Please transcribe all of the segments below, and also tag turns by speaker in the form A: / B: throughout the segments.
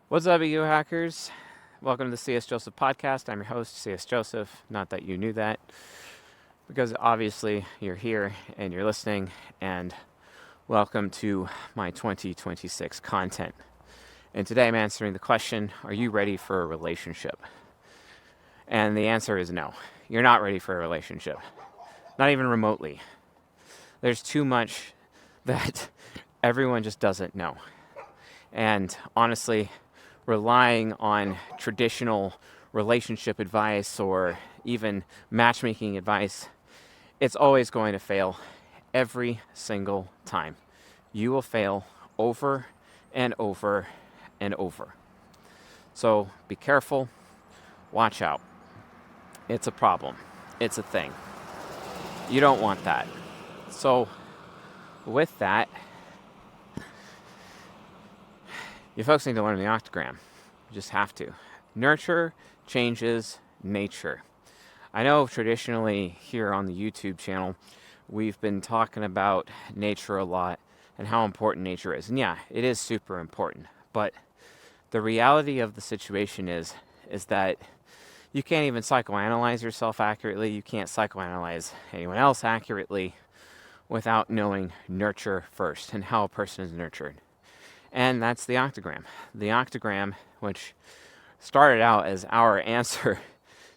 A: What's up, you hackers? Welcome to the CS Joseph podcast. I'm your host, CS Joseph. Not that you knew that, because obviously you're here and you're listening, and welcome to my 2026 content. And today I'm answering the question, are you ready for a relationship? And the answer is no. You're not ready for a relationship. Not even remotely. There's too much that everyone just doesn't know. And honestly, relying on traditional relationship advice or even matchmaking advice, it's always going to fail every single time. You will fail over and over and over. So be careful, watch out. It's a problem. It's a thing. You don't want that. So with that, you folks need to learn the Octagram. You just have to. Nurture changes nature. I know traditionally here on the YouTube channel, we've been talking about nature a lot and how important nature is. And yeah, it is super important. But the reality of the situation is that you can't even psychoanalyze yourself accurately. You can't psychoanalyze anyone else accurately without knowing nurture first and how a person is nurtured. And that's the Octagram. The Octagram, which started out as our answer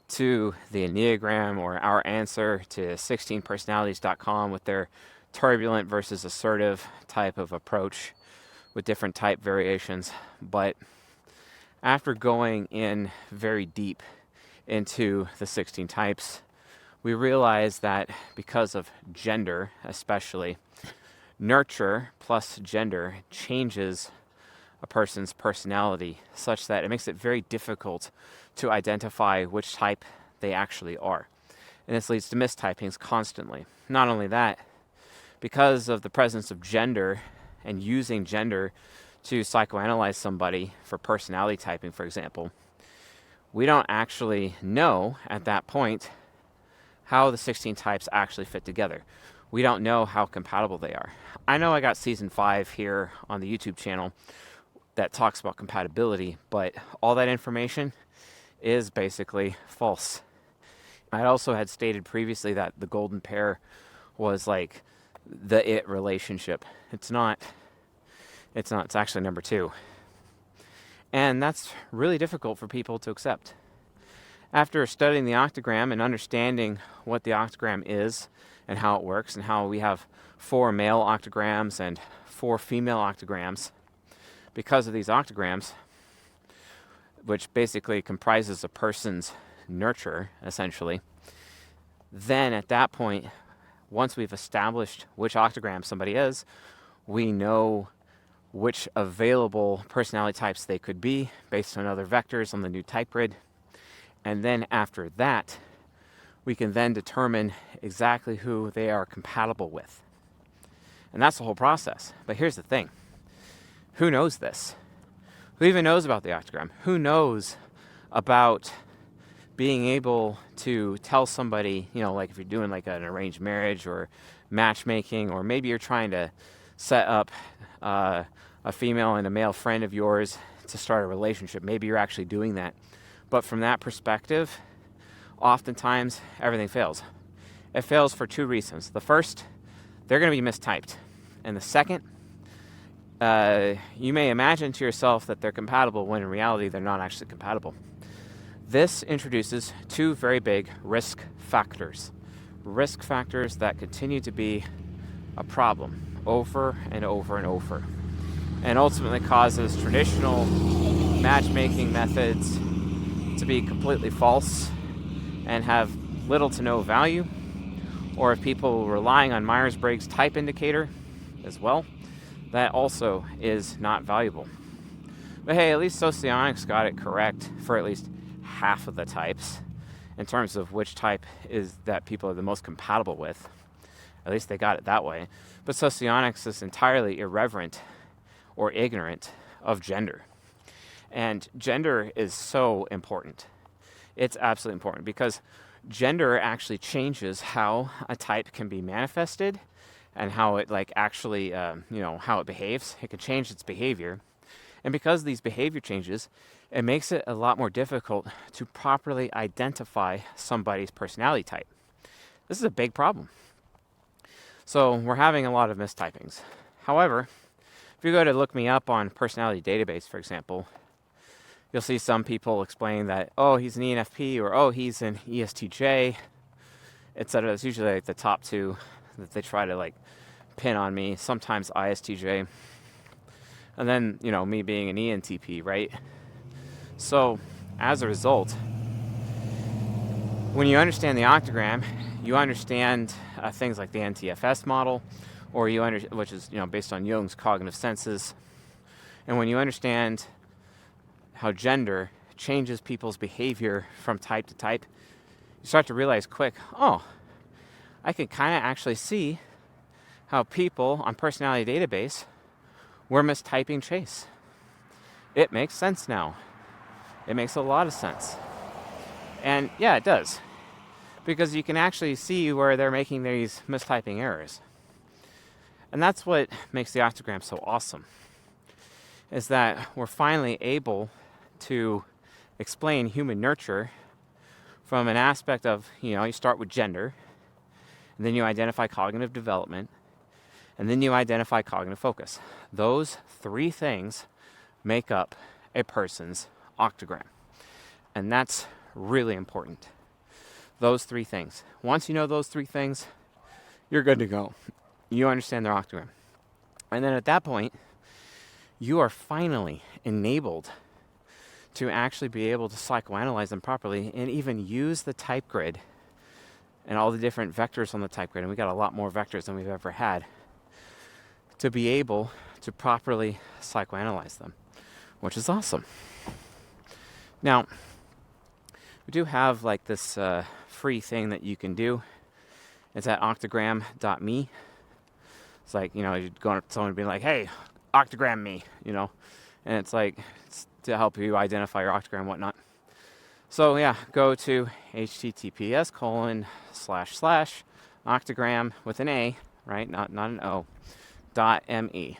A: to the Enneagram or our answer to 16personalities.com with their turbulent versus assertive type of approach with different type variations. But after going in very deep into the 16 types, we realized that because of gender especially, nurture plus gender changes a person's personality such that it makes it very difficult to identify which type they actually are. And this leads to mistypings constantly. Not only that, because of the presence of gender and using gender to psychoanalyze somebody for personality typing, for example, we don't actually know at that point how the 16 types actually fit together. We don't know how compatible they are. I know I got season 5 here on the YouTube channel that talks about compatibility, but all that information is basically false. I also had stated previously that the golden pair was like the it relationship. It's not. It's actually number 2. And that's really difficult for people to accept. After studying the Octagram and understanding what the Octagram is and how it works and how we have 4 male octagrams and 4 female octagrams, because of these octagrams, which basically comprises a person's nurture, essentially, then at that point, once we've established which octagram somebody is, we know which available personality types they could be based on other vectors on the new type grid. And then after that, we can then determine exactly who they are compatible with. And that's the whole process. But here's the thing. Who knows this? Who even knows about the Octagram? Who knows about being able to tell somebody, like if you're doing like an arranged marriage or matchmaking, or maybe you're trying to set up a female and a male friend of yours to start a relationship. Maybe you're actually doing that. But from that perspective, oftentimes everything fails. It fails for 2 reasons. The first, they're going to be mistyped. And the second, you may imagine to yourself that they're compatible when in reality they're not actually compatible. This introduces 2 very big risk factors. Risk factors that continue to be a problem over and over and over. And ultimately causes traditional matchmaking methods to be completely false and have little to no value, or if people are relying on Myers-Briggs type indicator as well, that also is not valuable. But hey, at least Socionics got it correct for at least half of the types in terms of which type is that people are the most compatible with. At least they got it that way. But Socionics is entirely irreverent or ignorant of gender. And gender is so important. It's absolutely important because gender actually changes how a type can be manifested and how it actually, how it behaves. It can change its behavior. And because of these behavior changes, it makes it a lot more difficult to properly identify somebody's personality type. This is a big problem. So we're having a lot of mistypings. However, if you go to look me up on personality database, for example, you'll see some people explain that, oh, he's an ENFP, or oh, he's an ESTJ, etc. It's usually like the top two that they try to like pin on me, sometimes ISTJ. And then, me being an ENTP, right? So, as a result, when you understand the Octagram, you understand things like the NTFS model, or which is based on Jung's cognitive senses. And when you understand how gender changes people's behavior from type to type, you start to realize quick, oh, I can kind of actually see how people on personality database were mistyping Chase. It makes sense now. It makes a lot of sense. And yeah, it does. Because you can actually see where they're making these mistyping errors. And that's what makes the Octagram so awesome, is that we're finally able to explain human nurture from an aspect of, you start with gender, and then you identify cognitive development, and then you identify cognitive focus. Those three things make up a person's Octagram. And that's really important. Those three things. Once you know those three things, you're good to go. You understand their Octagram. And then at that point, you are finally enabled to actually be able to psychoanalyze them properly and even use the type grid and all the different vectors on the type grid. And we got a lot more vectors than we've ever had, to be able to properly psychoanalyze them, which is awesome. Now, we do have like this free thing that you can do. It's at octagram.me. It's like, you'd go up to someone and be like, hey, Octagram me, and it's like, it's to help you identify your Octagram and whatnot. So yeah, go to https://octagram with an A, right? Not an O, .me.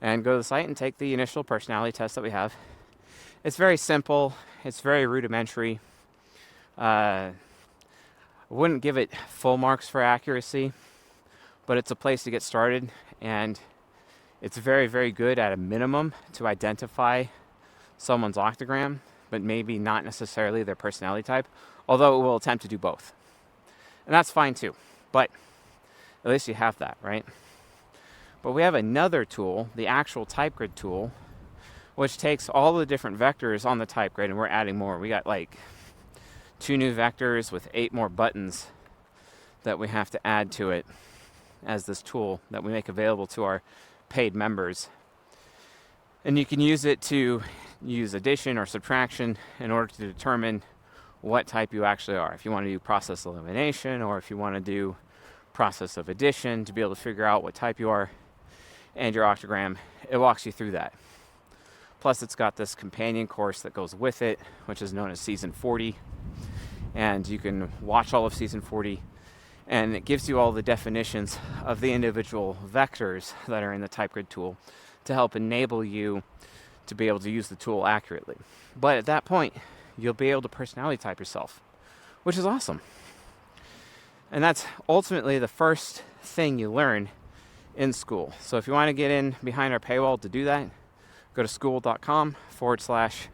A: And go to the site and take the initial personality test that we have. It's very simple. It's very rudimentary. I wouldn't give it full marks for accuracy, but it's a place to get started, and it's very, very good at a minimum to identify someone's Octagram, but maybe not necessarily their personality type, although it will attempt to do both. And that's fine too, but at least you have that, right? But we have another tool, the actual type grid tool, which takes all the different vectors on the type grid, and we're adding more. We got like 2 new vectors with 8 more buttons that we have to add to it as this tool that we make available to our paid members. And you can use it to use addition or subtraction in order to determine what type you actually are. If you want to do process elimination, or if you want to do process of addition to be able to figure out what type you are and your Octagram, it walks you through that. Plus, it's got this companion course that goes with it, which is known as Season 40. And you can watch all of Season 40, and it gives you all the definitions of the individual vectors that are in the type grid tool to help enable you to be able to use the tool accurately. But at that point, you'll be able to personality type yourself, which is awesome. And that's ultimately the first thing you learn in school. So if you want to get in behind our paywall to do that, go to school.com/CS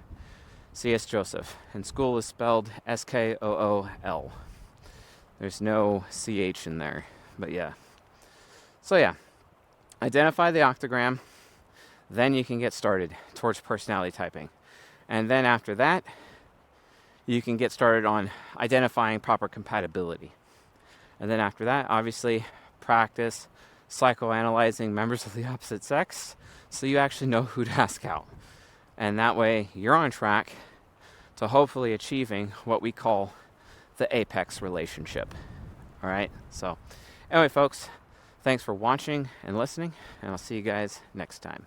A: Joseph. And school is spelled SKOOL. There's no CH in there, but yeah. So yeah, identify the Octagram, then you can get started towards personality typing. And then after that, you can get started on identifying proper compatibility. And then after that, obviously, practice psychoanalyzing members of the opposite sex so you actually know who to ask out. And that way, you're on track to hopefully achieving what we call the apex relationship. All right? So, anyway, folks, thanks for watching and listening, and I'll see you guys next time.